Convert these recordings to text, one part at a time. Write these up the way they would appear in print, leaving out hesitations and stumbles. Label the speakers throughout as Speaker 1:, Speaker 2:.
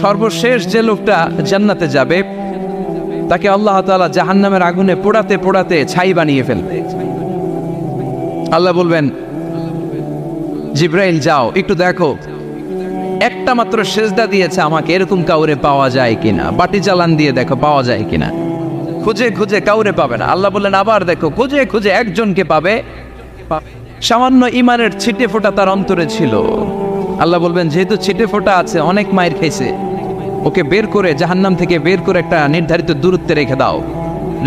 Speaker 1: সর্বশেষ যে লোকটা জান্নাতে যাবে তাকে আল্লাহ তাআলা জাহান্নামের আগুনে পোড়াতে পোড়াতে ছাই বানিয়ে ফেলবে। আল্লাহ বলবেন, জিব্রাইল যাও একটু দেখো, একটা মাত্র সেজদা দিয়েছে আমাকে, এরকম কাউরে পাওয়া যায় কিনা, বাটি চালান দিয়ে দেখো পাওয়া যায় কিনা। খুঁজে খুঁজে কাউরে পাবে না। আল্লাহ বললেন আবার দেখো, খুঁজে খুঁজে একজনকে পাবে, সামান্য ইমানের ছিটে ফোঁটা তার অন্তরে ছিল। আল্লাহ বলবেন যেহেতু ছিটে ফোঁটা আছে, অনেক মায়ের খাইছে, ওকে বের করে জাহান্নাম থেকে বের করে একটা নির্ধারিত দূরত্বে রেখে দাও,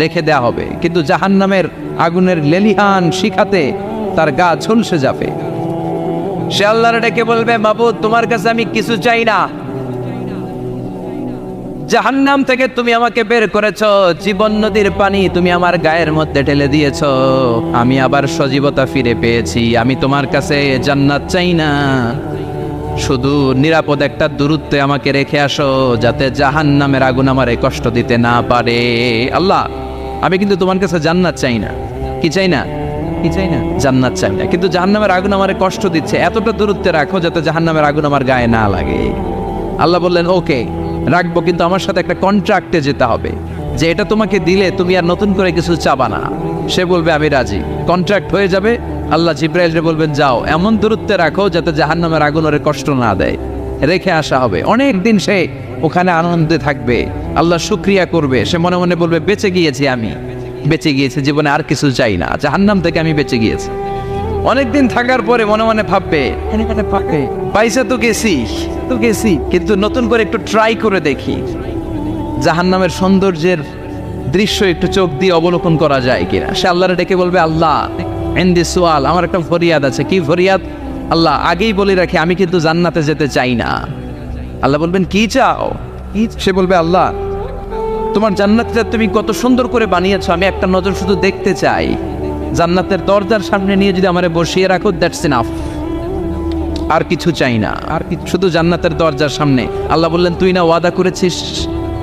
Speaker 1: রেখে দেয়া হবে। কিন্তু জাহান্নামের আগুনের লেলিহান শিখাতে তার গা ঝলসে যাবে। সে আল্লাহর ডেকে বলবে, মাবুদ তোমার কাছে আমি কিছু চাই না, জাহান্নাম থেকে তুমি আমাকে বের করেছো, জীবন নদীর পানি তুমি আমার গায়ের মধ্যে ঢেলে দিয়েছো, আমি আবার সজীবতা ফিরে পেয়েছি, আমি তোমার কাছে জান্নাত চাই না, শুধু নিরাপদ একটা দূরত্বে আমাকে রেখে আসো, যাতে জাহান্নামের আগুন আমারে কষ্ট দিতে না পারে। আল্লাহ আমি কিন্তু তোমার কাছে জান্নাত চাই না। কি চাই না? কি চাই না? জান্নাত চাই না, কিন্তু জাহান্নামের আগুন আমারে কষ্ট দিচ্ছে, এতটা দূরত্বে রাখো যাতে জাহান্নামের আগুন আমার গায়ে না লাগে। আল্লাহ বললেন ওকে রাখবো, কিন্তু আমার সাথে একটা কন্ট্রাক্টে যেতে হবে, যে এটা তোমাকে দিলে তুমি আর নতুন করে কিছু চাবা না। সে বলবে আমি রাজি, কন্ট্রাক্ট হয়ে যাবে। আল্লাহ জিব্রাইলকে বলবেন যাও এমন দূরত্বে রাখো যাতে জাহান্নামের আগুন ওরে কষ্ট না দেয়, রেখে আসা হবে। অনেক দিন সে ওখানে আনন্দে থাকবে, আল্লাহ শুকরিয়া করবে, সে মনে মনে বলবে বেঁচে গিয়েছি, আমি বেঁচে গিয়েছি, জীবনে আর কিছু চাই না, জাহান্নাম থেকে আমি বেঁচে গিয়েছি। অনেকদিন থাকার পরে মনে মনে ভাববে পয়সা তো গেছি, কিন্তু নতুন করে একটু ট্রাই করে দেখি, জাহান্নামের সৌন্দর্যের দৃশ্য একটু চোখ দিয়ে অবলোকন করা যায় কিনা। সে আল্লাহরে ডেকে বলবে আল্লাহ ইনদি সুয়াল, আমার একটা ফরিয়াদ আছে। কি ফরিয়াদ? আল্লাহ আগেই বলে রাখি আমি কিন্তু জান্নাতে যেতে চাই না। আল্লাহ বলবেন কি চাও? সে বলবে আল্লাহ তোমার জান্নাতটা তুমি কত সুন্দর করে বানিয়েছো, আমি একটা নজর শুধু দেখতে চাই, জান্নাতের দরজার সামনে নিয়ে যদি আমারে বসিয়ে রাখো, দ্যাটস ইনাফ, আর কিছু চাই না, আর শুধু জান্নাতের দরজার সামনে। আল্লাহ বললেন তুই না ওয়াদা করেছিস,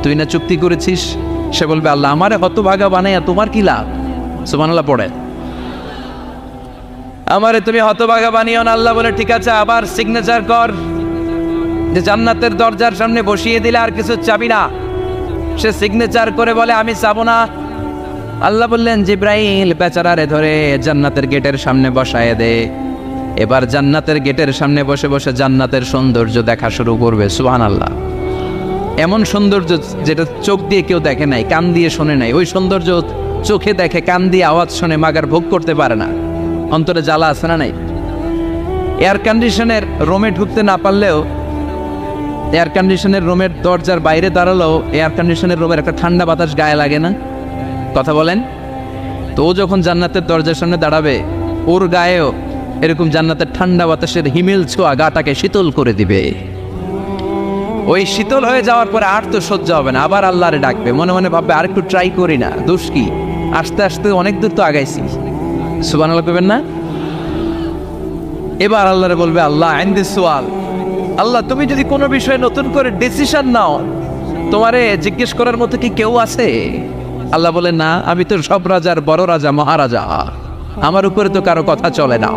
Speaker 1: তুই না চুক্তি করেছিস। সে বলবে আল্লাহ আমারে হতভাগা বানাইয়া তোমার কি লাভ? সুবহানাল্লাহ পড়ে, আমারে তুমি হতভাগা বানিও না। আল্লাহ বলে ঠিক আছে, আবার সিগনেচার কর যে জান্নাতের দরজার সামনে বসিয়ে দিলে আর কিছু চাবি না। সে সিগনেচার করে বলে আমি চাবো না। আল্লাহ বললেন জিব্রাইল বেচারারে ধরে জান্নাতের গেটের সামনে বসায় দে। এবার জান্নাতের গেটের সামনে বসে বসে জান্নাতের সৌন্দর্য দেখা শুরু করবে। সুবহানাল্লাহ, এমন সৌন্দর্য যেটা চোখ দিয়ে কেউ দেখে নাই, কান দিয়ে শোনে নাই, ওই সৌন্দর্য চোখে দেখে, কান দিয়ে আওয়াজ শোনে, মাগার ভোগ করতে পারে না, অন্তরে জ্বালা আছে না নাই? এয়ার কন্ডিশনের রুমে ঢুকতে না পারলেও, এয়ার কন্ডিশনের রুমের দরজার বাইরে দাঁড়ালেও এয়ার কন্ডিশনের রুমের একটা ঠান্ডা বাতাস গায়ে লাগে না? কথা বলেন তো। ও যখন জান্নাতের দরজার সামনে দাঁড়াবে, ওর গায়েও এরকম জান্নাতের ঠান্ডা বাতাসের হিমেল ছোঁয়া গাটাকে শীতল করে দিবে। ওই শীতল হয়ে যাওয়ার পরে আর তো সহ্য হবে না, আবার আল্লাহরে ডাকবে, মনে মনে ভাববে আর একটু ট্রাই করি না, দোষ কি, আস্তে আস্তে অনেক দূর তো আগাইছি। সুবহানাল্লাহ কইবেন না? এবার আল্লাহরে বলবে আল্লাহ ইনদি সুয়াল, আল্লাহ তুমি যদি কোনো বিষয়ে নতুন করে ডিসিশন নাও, তোমারে জিজ্ঞেস করার মতো কি কেউ আছে? আল্লাহ বলে না, আমি তো সব রাজার বড় রাজা, মহারাজা, আমার উপরে তো কারো কথা চলে না।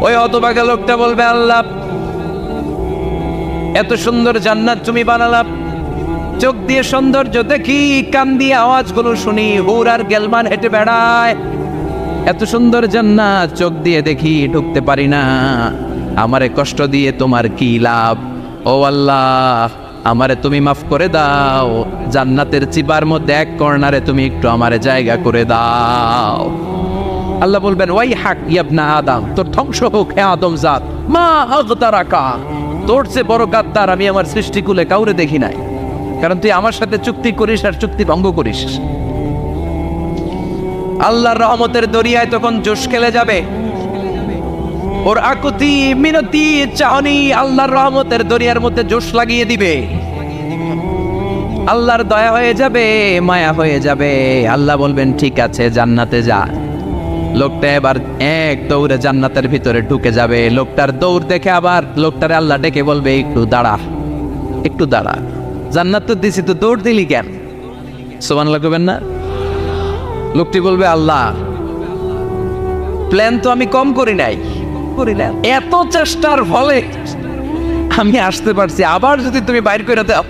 Speaker 1: ওই হতভাগা লোকটা বলবে আল্লাহ এত সুন্দর জান্নাত তুমি বানালাম, চোখ দিয়ে সৌন্দর্য দেখি, কান দিয়ে আওয়াজগুলো শুনি, হুর আর গেলমান হেঁটে বেড়ায়, এত সুন্দর জান্নাত চোখ দিয়ে দেখি, ঢুকতে পারি না, আমারে কষ্ট দিয়ে তোমার কি লাভ? ও আল্লাহ আমারে তুমি মাফ করে দাও, জান্নাতের চিবার মধ্যে এক কর্নারে তুমি একটু আমারে জায়গা করে দাও। আল্লাহ বলবেন ওয়াই হাক ইবনা আদম, তোর ধ্বংস হোক হে আদম জাত, মা আগতারাকা, তোর চেয়ে বড় গাদ্দার আমি আমার সৃষ্টিকুলে কাউরে দেখি নাই, কারণ তুই আমার সাথে চুক্তি করিস আর চুক্তি ভঙ্গ করিস। আল্লাহর রহমতের দরিয়ায় তখন জোশ খেলে যাবে, ওর আকুতি মিনতি চাহনি আল্লাহর রহমতের দরিয়ার মধ্যে জোশ লাগিয়ে দিবে, আল্লাহর দয়া হয়ে যাবে, মায়া হয়ে যাবে। আল্লাহ বলবেন ঠিক আছে জান্নাতে যা। লোকটা এবার এক দৌড়ে জান্নাতের ভিতরে ঢুকে যাবে। লোকটার দৌড় দেখে আবার লোকটারে আল্লাহ ডেকে বলবে একটু দাঁড়া, একটু দাঁড়া, জান্নাত তো দিছি, তো দৌড় দিলি কেন? সুবহানাল্লাহ কইবেন না? লোকটি বলবে আল্লাহ প্ল্যান তো আমি কম করি নাই, এত চেষ্টার ফলে আমি আসতে পারছি, আবার যদি তুমি বাইর করে দাও,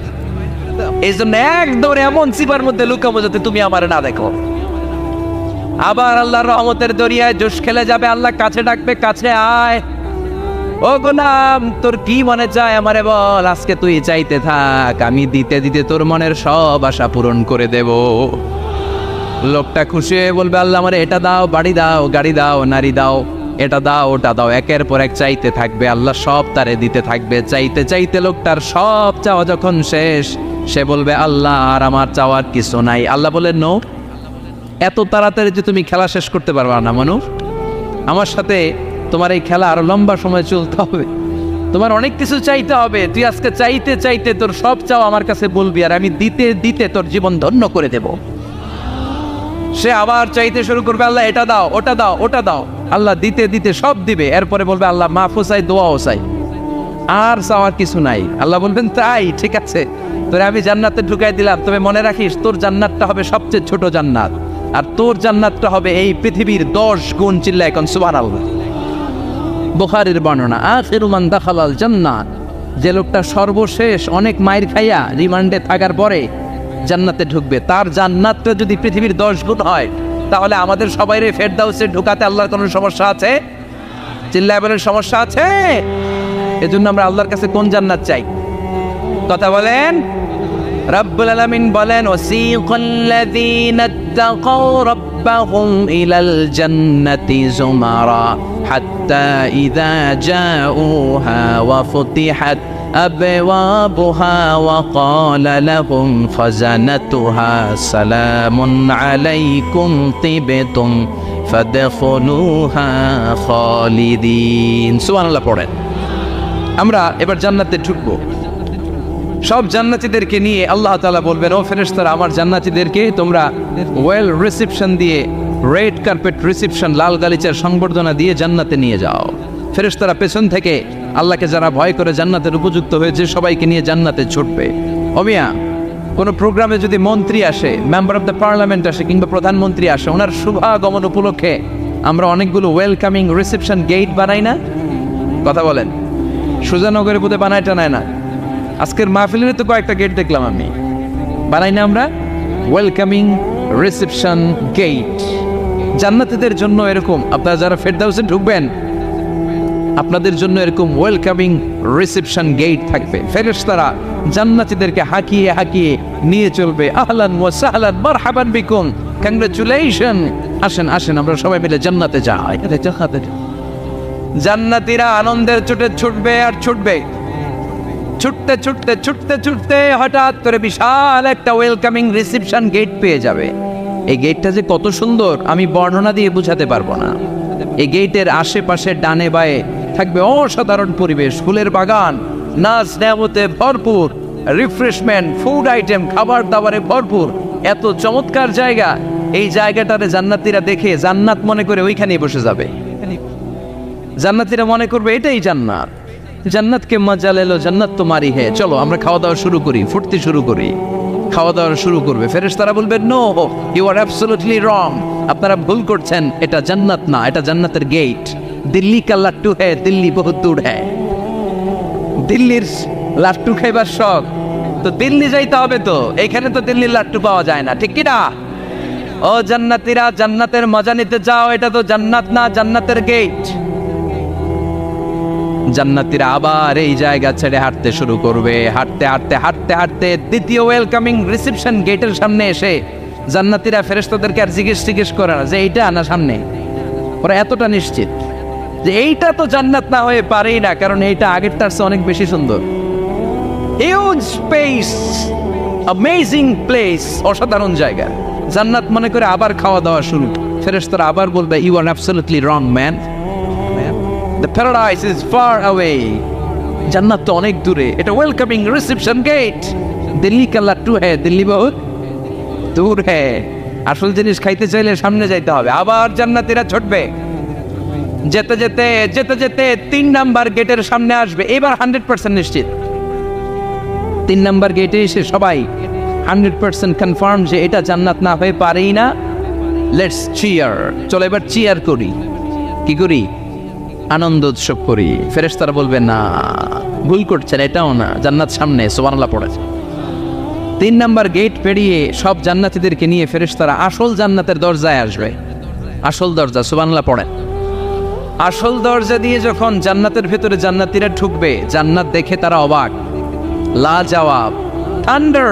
Speaker 1: এই জন্য একদম এমন চিপার মধ্যে লুকাবো যাতে তুমি আমার না দেখো। আবার আল্লাহর রহমতের দরিয়ায় জোশ খেলে যাবে, আল্লাহ কাছে ডাকবে, কাছে আয়, ও গোলাম তোর কি মনে চায় আমারে বল, আজকে তুই চাইতে থাক, আমি দিতে দিতে তোর মনের সব আশা পূরণ করে দেব। লোকটা খুশি হয়ে বলবে, আল্লাহ আমারে এটা দাও, বাড়ি দাও, গাড়ি দাও, নারী দাও, এটা দাও, ওটা দাও, একের পর এক চাইতে থাকবে, আল্লাহ সব তারে দিতে থাকবে। চাইতে চাইতে লোকটার সব চাওয়া যখন শেষ, সে বলবে, আল্লাহ আর আমার চাওয়ার কিছু নাই। আল্লাহ বলেন, নো, এত তাড়াতাড়ি যে তুমি খেলা শেষ করতে পারবা না মানুষ, আমার সাথে তোমার এই খেলা আরো লম্বা সময় চলতে হবে, তোমার অনেক কিছু চাইতে হবে। তুই আজকে চাইতে চাইতে তোর সব চাও আমার কাছে বলবি, আর আমি দিতে দিতে তোর জীবন ধন্য করে দেব। সে আবার চাইতে শুরু করবে, আল্লাহ এটা দাও, ওটা দাও, ওটা দাও, আল্লাহ দিতে দিতে সব দিবে। এরপরে বলবে, আল্লাহ মাফও চাই, দোয়াও চাই, আর চাওয়ার কিছু নাই। আল্লাহ বলবেন, তাই ঠিক আছে, তোরে আমি জান্নাতে ঢুকাই দিলাম, তবে মনে রাখিস তোর জান্নাতটা হবে সবচেয়ে ছোট জান্নাত, আর তোর জান্নাতটা হবে এই পৃথিবীর 10 গুণ। চিল্লা এখন সুবহানাল্লাহ। বুখারীর বর্ণনা, আখিরু মান দাখালাল জান্নাত, যে লোকটা সর্বশেষ অনেক মাইর খাইয়া রিমান্ডে থাকার পরে জান্নাতে ঢুকবে, তার জান্নাতটা যদি পৃথিবীর 10 গুণ হয়, তাহলে আমাদের সবাইরে ফেরদাউসে ঢুকাতে আল্লাহর কোনো সমস্যা আছে? চিল্লায় বলেন, সমস্যা আছে? এজন্য আমরা আল্লাহর কাছে কোন জান্নাত চাই? কথা বলেন। রব্বুল আলামিন বলেন, ওয়াসিকাল্লাযীনা তাকাউ রাব্বাহুম ইলাল জান্নাতি যুমারা হাত্তা ইযা জাউহা ওয়া ফুতিহাত أبوابها وقال لهم خزنتها سلام عليكم طبتم فادخلوها خالدين। সুবহানাল্লাহ পড়েন। আমরা এবার জান্নাতে ঢুকবো, সব জান্নাতীদেরকে নিয়ে আল্লাহ তাআলা বলবেন, ও ফেরেশতারা, আমার জান্নাতীদেরকে তোমরা ওয়েল রিসেপশন দিয়ে, রেড কার্পেট রিসেপশন, লাল গালিচার সংবর্ধনা দিয়ে জান্নাতে নিয়ে যাও। ফেরেশতারা পেছন থেকে আল্লাহকে যারা ভয় করে জান্নাতের উপযুক্ত হয়েছে সবাইকে নিয়ে জান্নাতে ছুটবে। অমিয়া, কোনো প্রোগ্রামে যদি মন্ত্রী আসে, মেম্বার অফ দ্য পার্লামেন্ট আসে, কিংবা প্রধানমন্ত্রী আসে, ওনার শুভাগমন উপলক্ষে আমরা অনেকগুলো ওয়েলকামিং রিসেপশন গেট বানাই না? কথা বলেন। সুজানগরে বোধহয় বানায় টানায় না, আজকের মাহফিলের তো কয়েকটা গেট দেখলাম আমি, বানাই না আমরা ওয়েলকামিং রিসেপশন গেট। জান্নাতীদের জন্য এরকম, আপনারা যারা ফেরদাউসে ঢুকবেন আপনাদের জন্য এরকম ওয়েলকামিং রিসেপশন গেট থাকবে। ফেরেশতারা জান্নাতীদেরকে হাঁকিয়ে হাঁকিয়ে নিয়ে চলবে, আহলান ওয়া সাহলান মারহাবান বিকুম, কংগ্রাচুলেশন, আসেন আসেন আমরা সবাই মিলে জান্নাতে যাই। জান্নাতীরা আনন্দের চোটে ছুটবে আর ছুটবে, ছুটতে ছুটতে ছুটতে ছুটতে হঠাৎ করে বিশাল একটা ওয়েলকামিং রিসেপশন গেট পেয়ে যাবে। এই গেটটা যে কত সুন্দর আমি বর্ণনা দিয়ে বোঝাতে পারবো না। এই গেটের আশেপাশে ডানে বায়ে থাকবে অসাধারণ পরিবেশ, ফুলের বাগান, নাচ নেয়ামতে ভরপুর, রিফ্রেশমেন্ট, ফুড আইটেম, খাবার দাবারে ভরপুর, এত চমৎকার জায়গা। এই জায়গাটারে জান্নাতীরা দেখে জান্নাত মনে করে ওইখানেই বসে যাবে। জান্নাতীরা মনে করবে এটাই জান্নাত, জান্নাতকে মজা লেলো, জান্নাত তো মারি হে, চলো আমরা খাওয়া দাওয়া শুরু করি, ফুটতে শুরু করি। খাওয়া দাওয়া শুরু করবে, ফেরেশতারা বলবে, no, you are absolutely wrong, আপনারা ভুল করছেন, এটা জান্নাত না, এটা জান্নাতের গেট। দিল্লি কা লাট্টু হ্যায়, দিল্লি বহুত দূর হ্যায়। দিল্লির লাট্টু খাইবার শখ তো দিল্লি যাইতে হবে, তো এইখানে তো দিল্লির লাট্টু পাওয়া যায় না, ঠিক কিনা? ও জান্নাতীরা, জান্নাতের মজা নিতে যাও, এটা তো জান্নাত না, জান্নাতের গেট। জান্নাতীরা আবার এই জায়গা ছেড়ে হাঁটতে শুরু করবে, হাঁটতে হাঁটতে হাঁটতে হাঁটতে দ্বিতীয় ওয়েলকামিং রিসেপশন গেটের সামনে এসে জান্নাতীরা ফেরেশতাদেরকে আর জিজ্ঞেস করে না যে এইটা না সামনে, ওরা এতটা নিশ্চিত যে এইটা তো জান্নাত না হয়ে পারেই না, কারণ এইটা আগের তার চেয়ে অনেক বেশি সুন্দর। হিউজ স্পেস, অ্যামেজিং প্লেস, অসাধারণ জায়গা। জান্নাত মনে করে আবার খাওয়া দাওয়া শুরু। ফেরেশতারা আবার বলবে, you are absolutely wrong man, the paradise is far away, জান্নাত তো অনেক দূরে, এটা ওয়েলকামিং রিসেপশন গেট। দিল্লি কা লাট্টু হ্যায়, দিল্লি বহুত দূর হ্যায়। আসল জিনিস খাইতে চাইলে সামনে যাইতে হবে। আবার জান্নাতীরা ছুটবে, যেতে যেতে যেতে যেতে 3 নাম্বার গেটের সামনে আসবে। এবার 100% নিশ্চিত, 3 নাম্বার গেটে এসে সবাই 100% কনফার্ম যে এটা জান্নাত না হয়ে পারেই না। লেটস চিয়ার, চলো এবার চিয়ার করি। কি করি? আনন্দ উৎসব করি। ফেরেশতারা বলবে না, ভুল করছেন, এটাও না, জান্নাত সামনে, সুবহানাল্লাহ পড়েছে। 3 নাম্বার গেট পেরিয়ে সব জান্নাতীদেরকে নিয়ে ফেরেশতারা আসল জান্নাতের দরজায় আসবে। আসল দরজা, সুবহানাল্লাহ পড়েন। আসল দরজা দিয়ে যখন জান্নাতের ভেতরে জান্নাতীরা ঢুকবে, জান্নাত দেখে তারা অবাক, লা জবাব, থান্ডার,